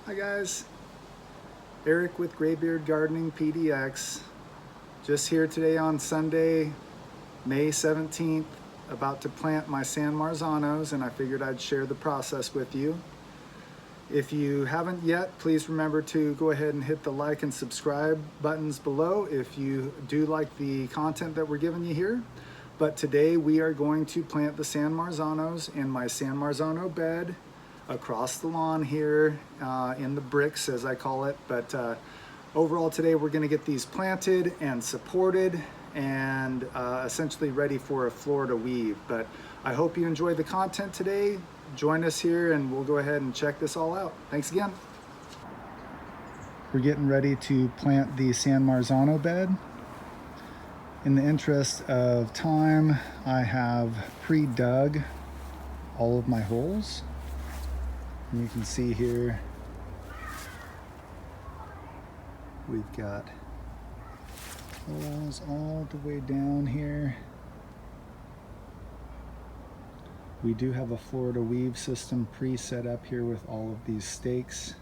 Hi guys, Eric with Graybeard Gardening PDX. Just here today on Sunday, May 17th, about to plant my San Marzanos, and I figured I'd share the process with you. If you haven't yet, please remember to go ahead and hit the like and subscribe buttons below if you do like the content that we're giving you here. But today we are going to plant the San Marzanos in my San Marzano bed across the lawn here in the bricks, as I call it. But overall today we're going to get these planted and supported and essentially ready for a Florida weave. But I hope you enjoyed the content today. Join us here and we'll go ahead and check this all out. Thanks again. We're getting ready to plant the San Marzano bed. In the interest of time, I have pre-dug all of my holes. And you can see here, we've got holes all the way down here. We do have a Florida weave system pre-set up here with all of these stakes.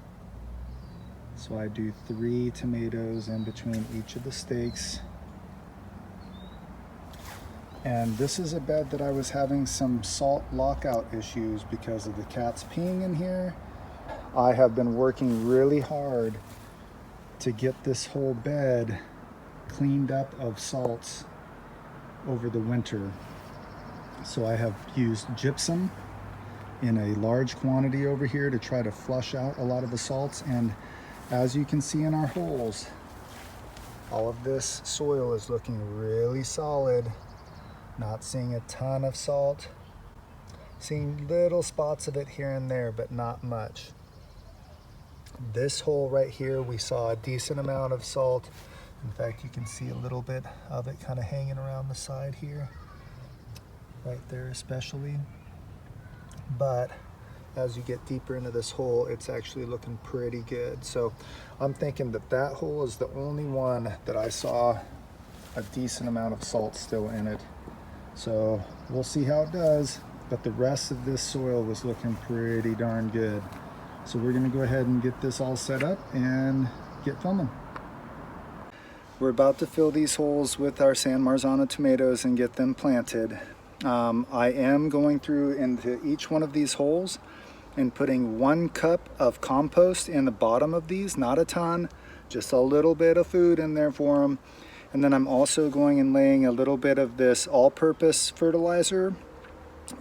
So I do 3 tomatoes in between each of the stakes. And this is a bed that I was having some salt lockout issues because of the cats peeing in here. I have been working really hard to get this whole bed cleaned up of salts over the winter. So I have used gypsum in a large quantity over here to try to flush out a lot of the salts. And as you can see in our holes, all of this soil is looking really solid. Not seeing a ton of salt, seeing little spots of it here and there, but not much. This hole right here, we saw a decent amount of salt. In fact, you can see a little bit of it kind of hanging around the side here, right there especially. But as you get deeper into this hole, it's actually looking pretty good. So I'm thinking that that hole is the only one that I saw a decent amount of salt still in it. So we'll see how it does, but the rest of this soil was looking pretty darn good. So we're gonna go ahead and get this all set up and get filming. We're about to fill these holes with our San Marzano tomatoes and get them planted. I am going through into each one of these holes and putting 1 cup of compost in the bottom of these, not a ton, just a little bit of food in there for them. And then I'm also going and laying a little bit of this all-purpose fertilizer.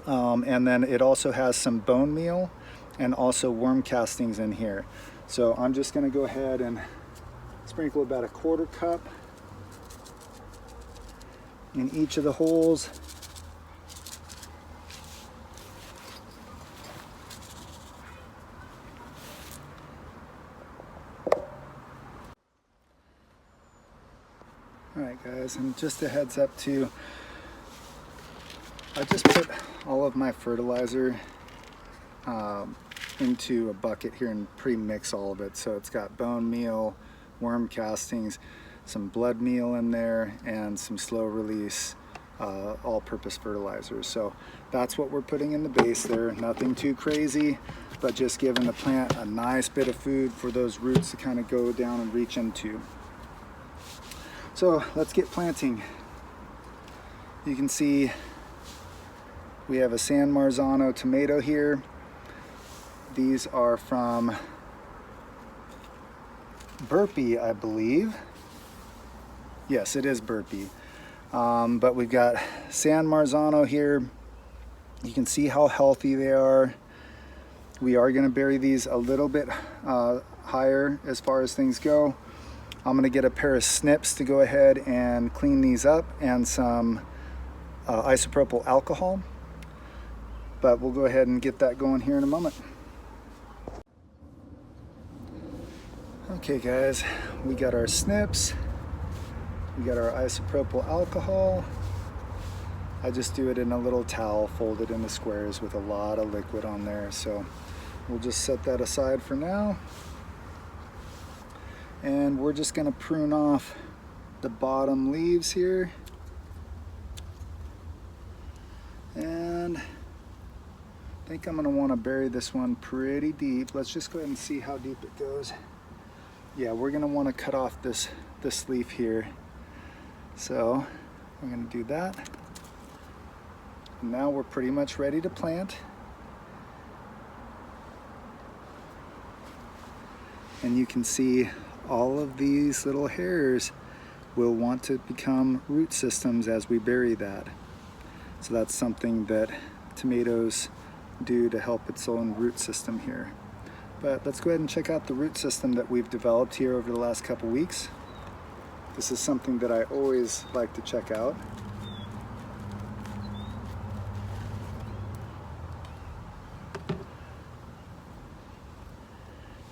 And then it also has some bone meal and also worm castings in here. So I'm just gonna go ahead and sprinkle about a 1/4 cup in each of the holes. Alright guys, and just a heads up too, I just put all of my fertilizer into a bucket here and pre-mix all of it. So it's got bone meal, worm castings, some blood meal in there, and some slow release all-purpose fertilizers. So that's what we're putting in the base there. Nothing too crazy, but just giving the plant a nice bit of food for those roots to kind of go down and reach into. So let's get planting. You can see we have a San Marzano tomato here. These are from Burpee, I believe. Yes, it is Burpee. But we've got San Marzano here. You can see how healthy they are. We are going to bury these a little bit higher as far as things go. I'm going to get a pair of snips to go ahead and clean these up and some isopropyl alcohol. But we'll go ahead and get that going here in a moment. Okay guys, we got our snips, we got our isopropyl alcohol. I just do it in a little towel folded into squares with a lot of liquid on there. So we'll just set that aside for now. And we're just going to prune off the bottom leaves here. And I think I'm going to want to bury this one pretty deep. Let's just go ahead and see how deep it goes. Yeah, we're going to want to cut off this leaf here. So we're going to do that. Now we're pretty much ready to plant. And you can see all of these little hairs will want to become root systems as we bury that. So that's something that tomatoes do to help its own root system here. But let's go ahead and check out the root system that we've developed here over the last couple weeks. This is something that I always like to check out.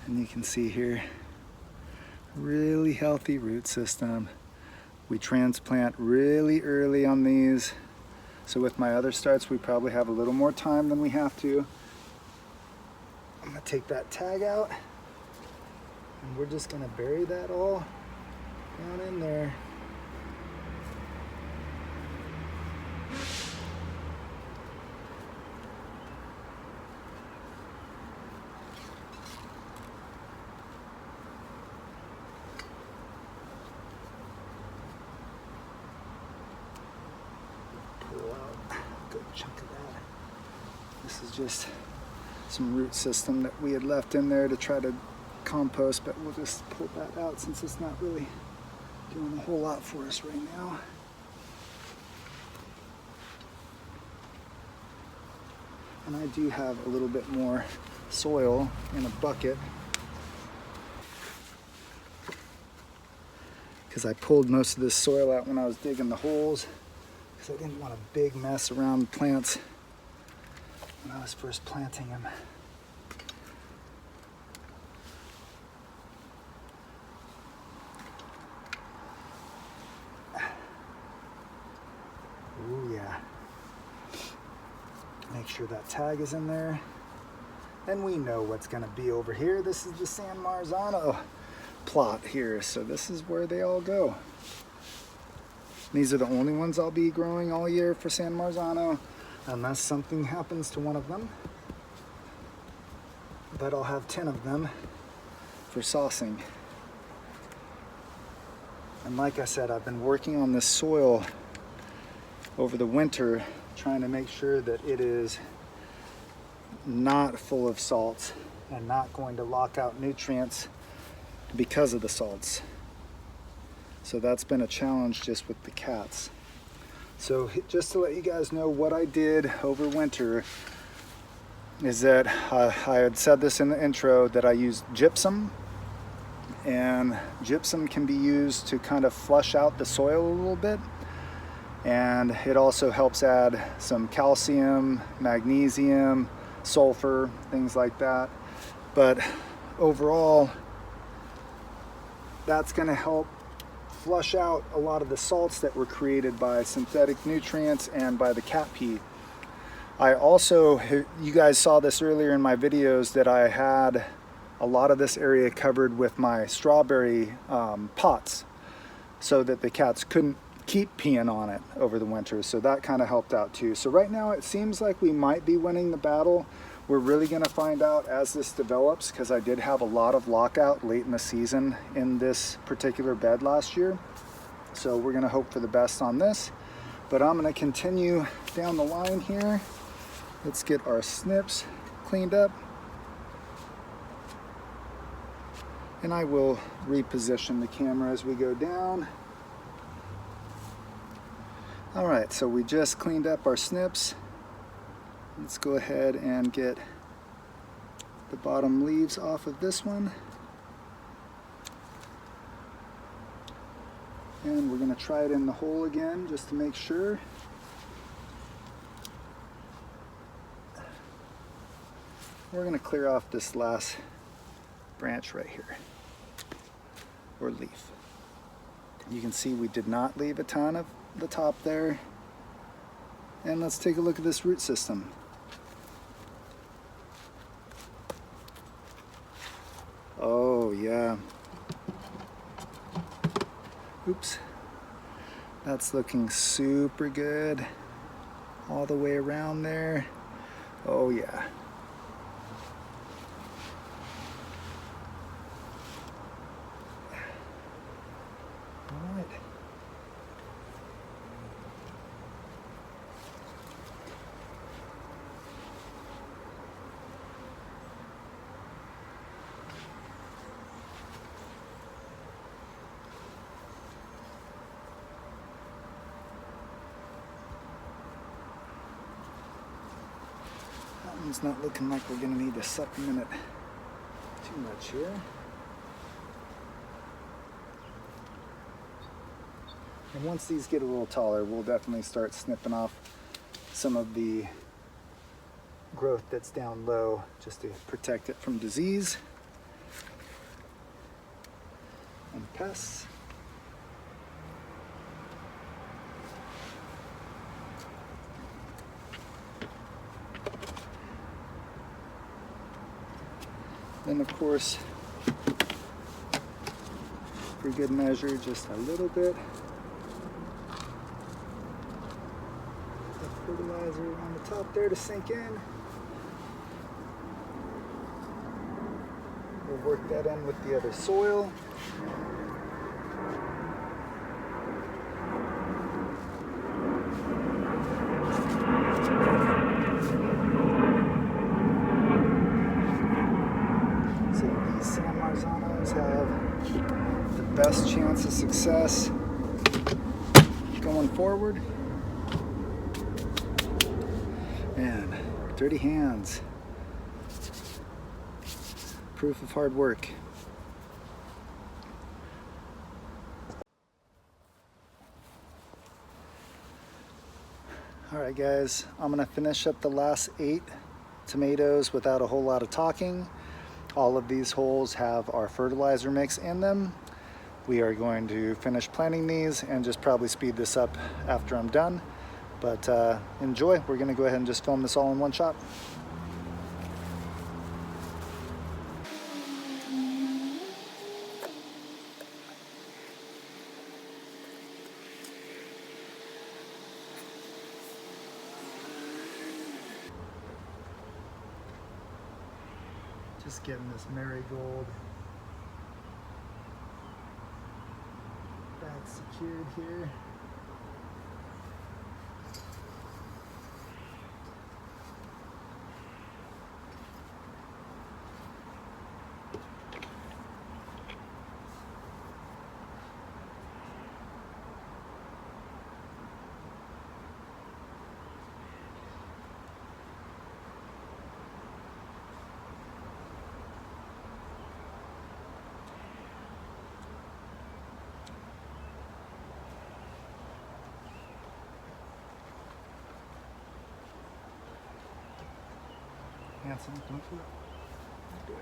And you can see here, really healthy root system. We transplant really early on these. So with my other starts, we probably have a little more time than we have to. I'm gonna take that tag out and we're just gonna bury that all down in there. Pull out a good chunk of that. This is just some root system that we had left in there to try to compost, but we'll just pull that out since it's not really doing a whole lot for us right now. And I do have a little bit more soil in a bucket because I pulled most of this soil out when I was digging the holes because I didn't want a big mess around the plants when I was first planting them. Ooh, yeah. Make sure that tag is in there. And we know what's gonna be over here. This is the San Marzano plot here. So this is where they all go. These are the only ones I'll be growing all year for San Marzano, unless something happens to one of them. But I'll have 10 of them for saucing. And like I said, I've been working on this soil over the winter, trying to make sure that it is not full of salts and not going to lock out nutrients because of the salts. So that's been a challenge just with the cats. So just to let you guys know what I did over winter is that I had said this in the intro that I used gypsum, and gypsum can be used to kind of flush out the soil a little bit. And it also helps add some calcium, magnesium, sulfur, things like that. But overall, that's going to help flush out a lot of the salts that were created by synthetic nutrients and by the cat pee. I also, you guys saw this earlier in my videos, that I had a lot of this area covered with my strawberry pots so that the cats couldn't keep peeing on it over the winter. So that kind of helped out too. So right now it seems like we might be winning the battle. We're really going to find out as this develops, because I did have a lot of lockout late in the season in this particular bed last year. So we're going to hope for the best on this. But I'm going to continue down the line here. Let's get our snips cleaned up. And I will reposition the camera as we go down. All right, so we just cleaned up our snips. Let's go ahead and get the bottom leaves off of this one. And we're gonna try it in the hole again just to make sure. We're gonna clear off this last branch right here, or leaf. You can see we did not leave a ton of the top there. And let's take a look at this root system. Oh yeah. Oops. That's looking super good all the way around there. Oh yeah. All right. That one's not looking like we're gonna need to supplement it too much here. And once these get a little taller, we'll definitely start snipping off some of the growth that's down low just to protect it from disease and pests. Then of course, for good measure, just a little bit of fertilizer on the top there to sink in. We'll work that in with the other soil. So these San Marzanos have the best chance of success going forward. Man, dirty hands. Proof of hard work. All right guys, I'm gonna finish up the last 8 tomatoes without a whole lot of talking. All of these holes have our fertilizer mix in them. We are going to finish planting these and just probably speed this up after I'm done. But enjoy. We're gonna go ahead and just film this all in one shot. Just getting this marigold back secured here. Handsome, don't do it. Do it.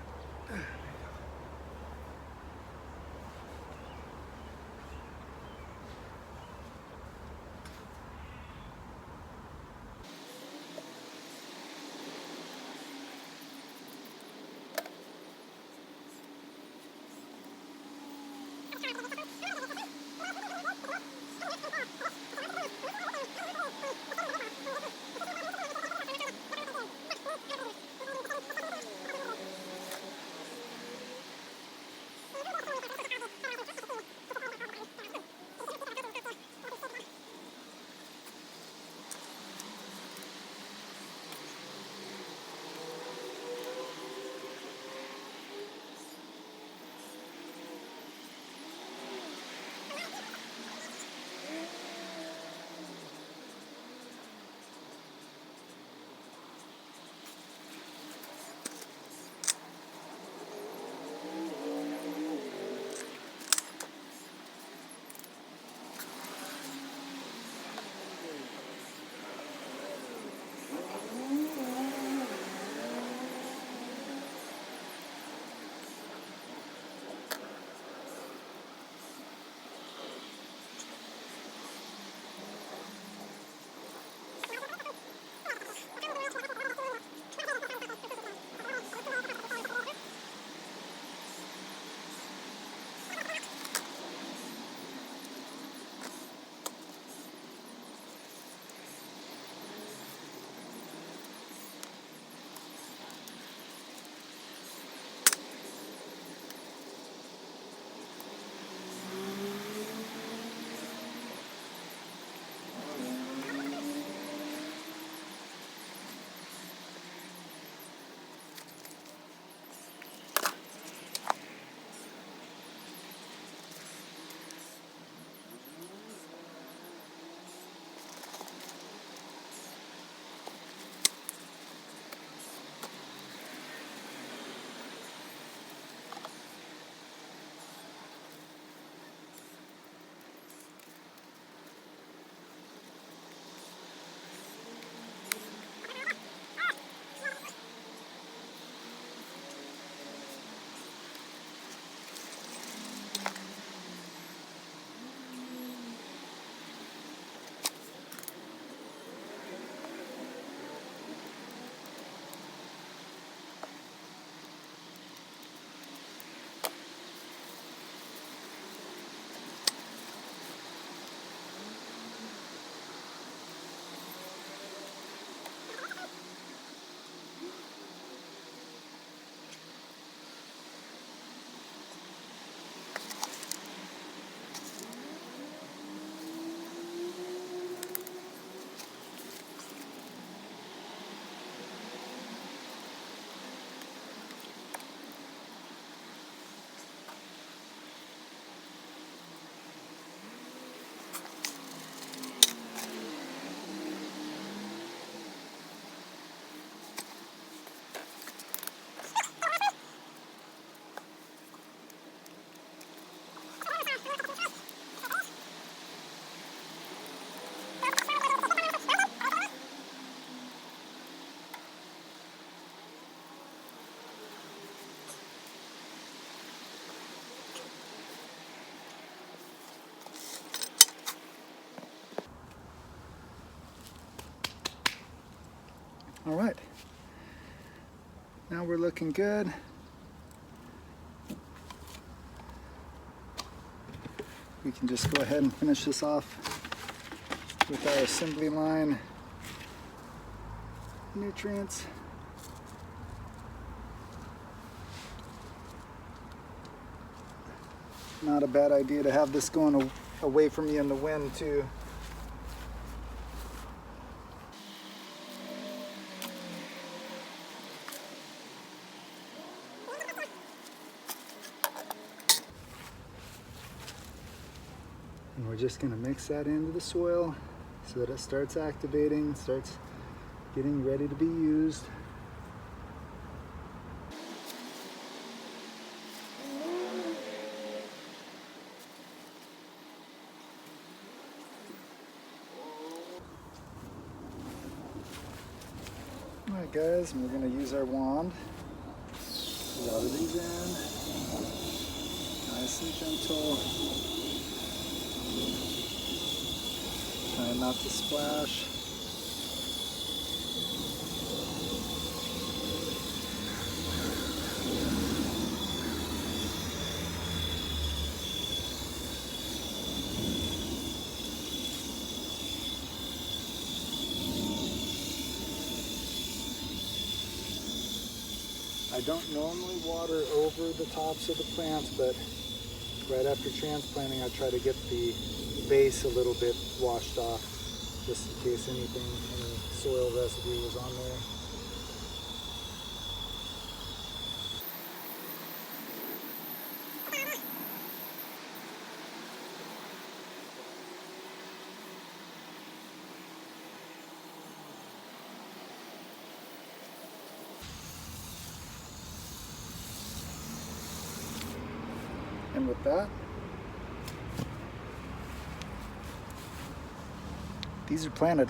All right, now we're looking good. We can just go ahead and finish this off with our assembly line nutrients. Not a bad idea to have this going away from you in the wind too. And we're just going to mix that into the soil so that it starts activating, starts getting ready to be used. Alright guys, and we're going to use our wand to water these in. Nice and gentle. Trying not to splash. I don't normally water over the tops of the plants, but right after transplanting I try to get the base a little bit washed off, just in case any soil residue was on there. And with that, these are planted.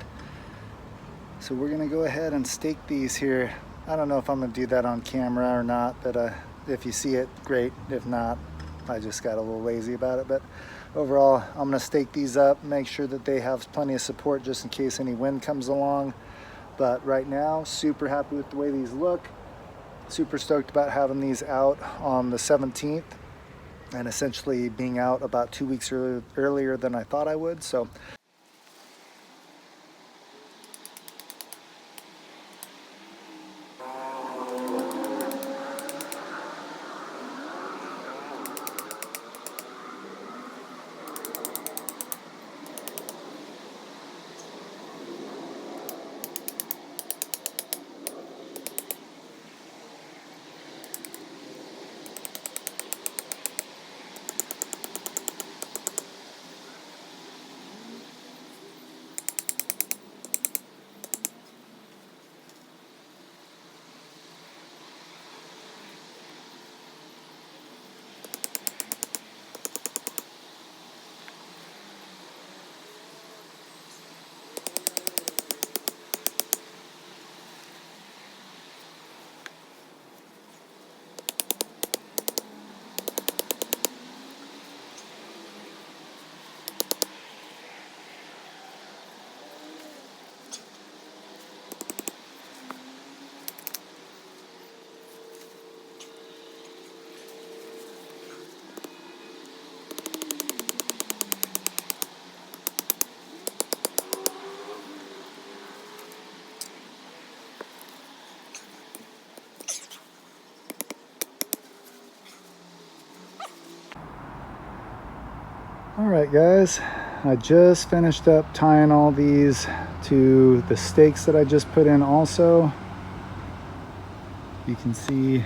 So we're gonna go ahead and stake these here. I don't know if I'm gonna do that on camera or not, but if you see it, great. If not, I just got a little lazy about it. But overall, I'm gonna stake these up, make sure that they have plenty of support just in case any wind comes along. But right now, super happy with the way these look. Super stoked about having these out on the 17th. And essentially being out about 2 weeks earlier than I thought I would. So all right guys, I just finished up tying all these to the stakes that I just put in also. You can see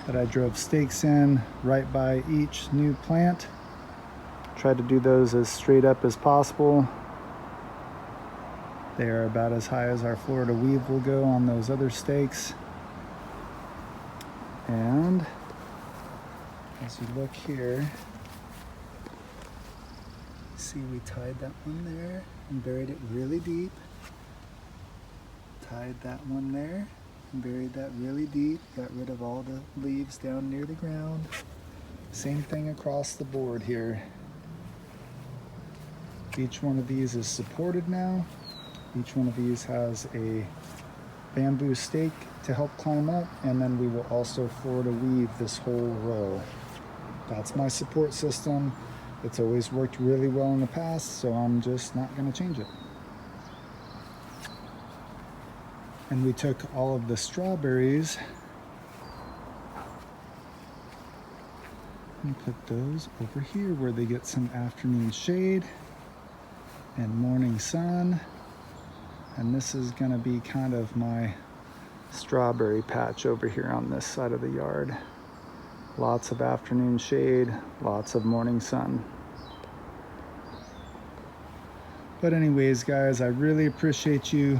that I drove stakes in right by each new plant. Tried to do those as straight up as possible. They are about as high as our Florida weave will go on those other stakes. And as you look here, see we tied that one there and buried it really deep. Tied that one there and buried that really deep. Got rid of all the leaves down near the ground. Same thing across the board here. Each one of these is supported now. Each one of these has a bamboo stake to help climb up, and then we will also Florida weave this whole row. That's my support system. It's always worked really well in the past, so I'm just not going to change it. And we took all of the strawberries and put those over here where they get some afternoon shade and morning sun. And this is going to be kind of my strawberry patch over here on this side of the yard. Lots of afternoon shade, lots of morning sun. But anyways, guys, I really appreciate you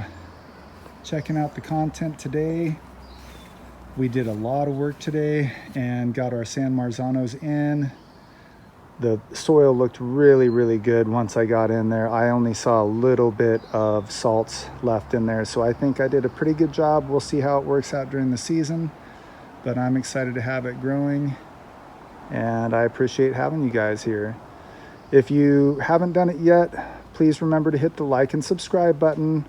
checking out the content today. We did a lot of work today and got our San Marzanos in. The soil looked really, really good once I got in there. I only saw a little bit of salts left in there, so I think I did a pretty good job. We'll see how it works out during the season, but I'm excited to have it growing, and I appreciate having you guys here. If you haven't done it yet, please remember to hit the like and subscribe button.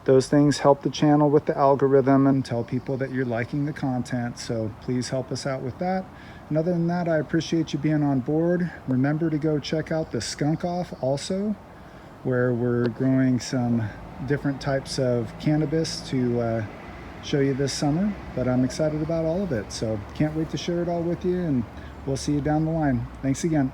Those things help the channel with the algorithm and tell people that you're liking the content, so please help us out with that. And other than that, I appreciate you being on board. Remember to go check out the Skunk Off also, where we're growing some different types of cannabis to show you this summer. But I'm excited about all of it, so can't wait to share it all with you, and we'll see you down the line. Thanks again.